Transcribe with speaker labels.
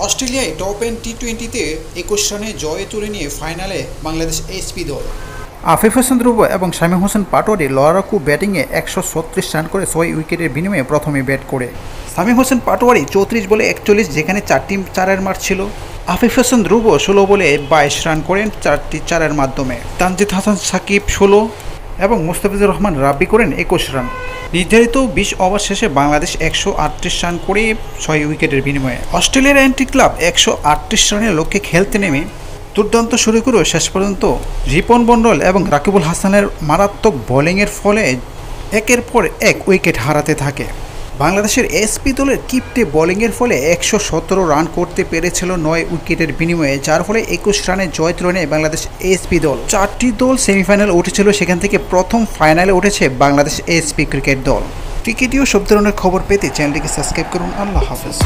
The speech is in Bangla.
Speaker 1: অস্ট্রেলিয়ায় টপ এন্ড টি-20তে 21 রানে জয় তুলে নিয়ে ফাইনালে বাংলাদেশ এসপি দল। আফিফ হোসেন ধ্রুব এবং শামীম হোসেন পাটোয়ারি লড়াকু ব্যাটিংয়ে 136 রান করে 6 উইকেটের বিনিময়ে প্রথমে ব্যাট করে। শামীম হোসেন পাটোয়ারি 34 বলে 41, যেখানে 4টি চারের মার ছিল। আফিফ হোসেন ধ্রুব 16 বলে 22 রান করেন 4টি চারের মাধ্যমে। তানজিদ হাসান সাকিব 16 এবং মুস্তাফিজুর রহমান রাব্বি করেন 21 রান। নির্ধারিত 20 ওভার শেষে বাংলাদেশ 138 রান করে 6 উইকেটের বিনিময়ে। অস্ট্রেলিয়ার অ্যান্টি ক্লাব 138 রানের লক্ষ্যে খেলতে নেমে দুর্দান্ত শুরু করেও শেষ পর্যন্ত রিপন মণ্ডল এবং রাকিবুল হাসানের মারাত্মক বোলিংয়ের ফলে একের পর এক উইকেট হারাতে থাকে। বাংলাদেশের এসপি দলের কিপ্টে বোলিংয়ের ফলে 117 রান করতে পেরেছিল 9 উইকেটের বিনিময়ে, যার ফলে 21 রানে জয় তুলে নেয় বাংলাদেশ এসপি দল। 4টি দল সেমিফাইনালে উঠেছিল, সেখান থেকে প্রথম ফাইনালে উঠেছে বাংলাদেশ এসপি ক্রিকেট দল। ক্রিকেটীয় সব ধরনের খবর পেতে চ্যানেলটিকে সাবস্ক্রাইব করুন। আল্লাহ হাফেজ।